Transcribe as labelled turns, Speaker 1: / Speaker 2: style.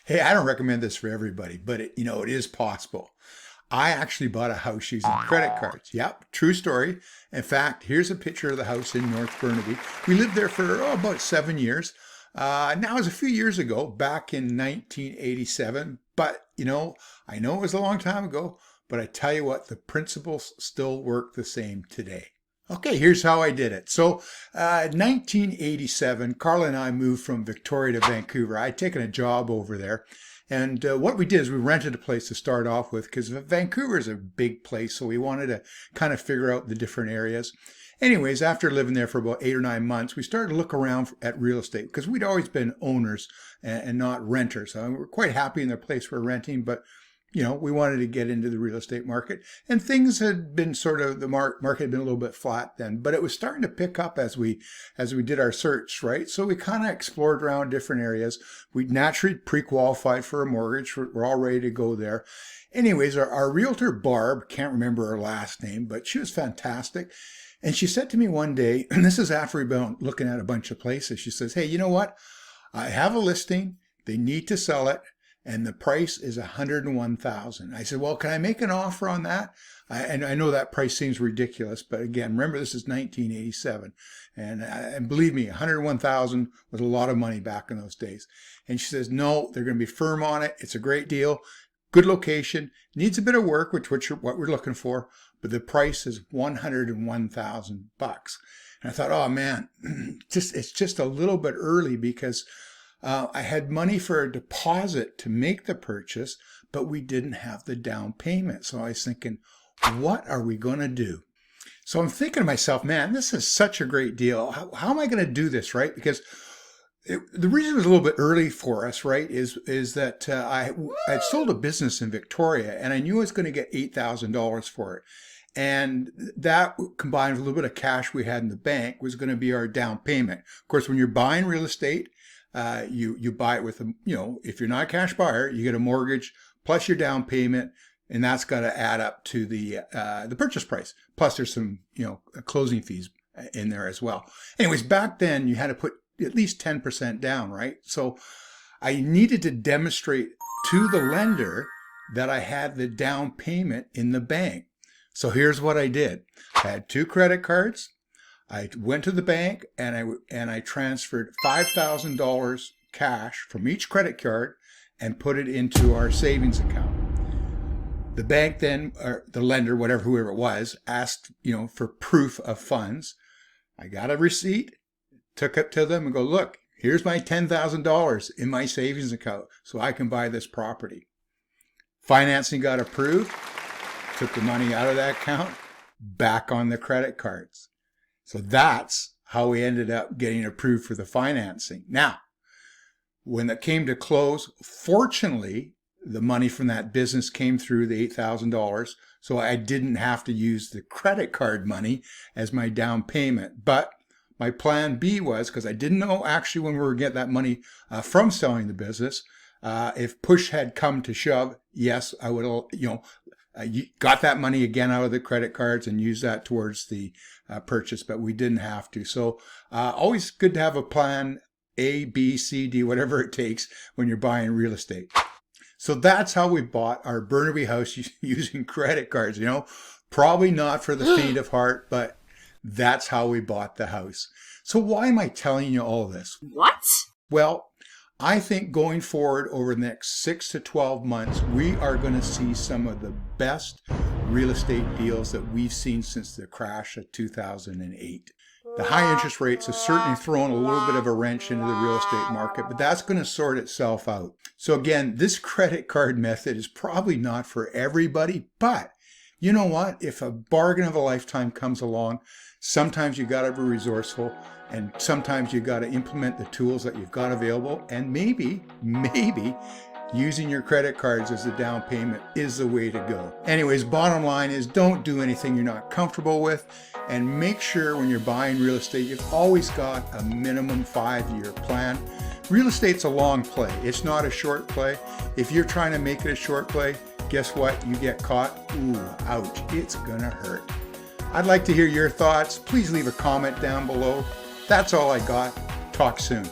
Speaker 1: Hey, I don't recommend this for everybody, but it is possible. I actually bought a house using credit cards. Yep, true story. In fact, here's a picture of the house in North Burnaby. We lived there for about 7 years. Now it was a few years ago, back in 1987. But, I know it was a long time ago, but I tell you what, the principles still work the same today. Okay, here's how I did it. So, 1987, Carla and I moved from Victoria to Vancouver. I'd taken a job over there. And what we did is we rented a place to start off with because Vancouver is a big place. So we wanted to kind of figure out the different areas. Anyways, after living there for about 8 or 9 months, we started to look around at real estate because we'd always been owners and not renters. So we're quite happy in the place we're renting, but we wanted to get into the real estate market, and things had been the market had been a little bit flat then, but it was starting to pick up as we did our search, right? So we kind of explored around different areas. We naturally pre-qualified for a mortgage. We're all ready to go there. Anyways, our realtor, Barb, can't remember her last name, but she was fantastic. And she said to me one day, and this is after we've been looking at a bunch of places, she says, "Hey, you know what? I have a listing. They need to sell it. And the price is $101,000. I said, "Well, can I make an offer on that?" And I know that price seems ridiculous, but again, remember this is 1987, and believe me, $101,000 was a lot of money back in those days. And she says, "No, they're going to be firm on it. It's a great deal, good location, needs a bit of work, which what we're looking for, but the price is $101,000." And I thought, oh man, it's just a little bit early because I had money for a deposit to make the purchase, but we didn't have the down payment. So I was thinking, what are we going to do? So I'm thinking to myself, man, this is such a great deal. How am I going to do this, right? Because the reason it was a little bit early for us, right, is that I'd sold a business in Victoria, and I knew I was going to get $8,000 for it. And that, combined with a little bit of cash we had in the bank, was going to be our down payment. Of course, when you're buying real estate, you buy it with if you're not a cash buyer, you get a mortgage plus your down payment, and that's got to add up to the purchase price. Plus there's some closing fees in there as well. Anyways, back then you had to put at least 10% down, right? So I needed to demonstrate to the lender that I had the down payment in the bank. So here's what I did. I had 2 credit cards. I went to the bank and I transferred $5,000 cash from each credit card and put it into our savings account. The bank then, or the lender, whoever it was, asked for proof of funds. I got a receipt, took it to them and go, "Look, here's my $10,000 in my savings account so I can buy this property." Financing got approved, took the money out of that account, back on the credit cards. So that's how we ended up getting approved for the financing. Now, when it came to close, fortunately, the money from that business came through, the $8,000, so I didn't have to use the credit card money as my down payment. But my plan B was, because I didn't know actually when we were getting that money from selling the business, if push had come to shove, yes, I would got that money again out of the credit cards and used that towards the purchase, but we didn't have to. So always good to have a plan A, B, C, D, whatever it takes when you're buying real estate. So that's how we bought our Burnaby house using credit cards. Probably not for the faint of heart, but that's how we bought the house. So why am I telling you all this?
Speaker 2: What?
Speaker 1: Well, I think going forward over the next 6 to 12 months, we are going to see some of the best real estate deals that we've seen since the crash of 2008. The high interest rates have certainly thrown a little bit of a wrench into the real estate market, but that's going to sort itself out. So again, this credit card method is probably not for everybody, but you know what? If a bargain of a lifetime comes along, sometimes you got to be resourceful, and sometimes you got to implement the tools that you've got available, and maybe using your credit cards as a down payment is the way to go. Anyways, bottom line is don't do anything you're not comfortable with, and make sure when you're buying real estate, you've always got a minimum 5-year plan. Real estate's a long play. It's not a short play. If you're trying to make it a short play, guess what? You get caught. Ooh, ouch. It's gonna hurt. I'd like to hear your thoughts. Please leave a comment down below. That's all I got. Talk soon.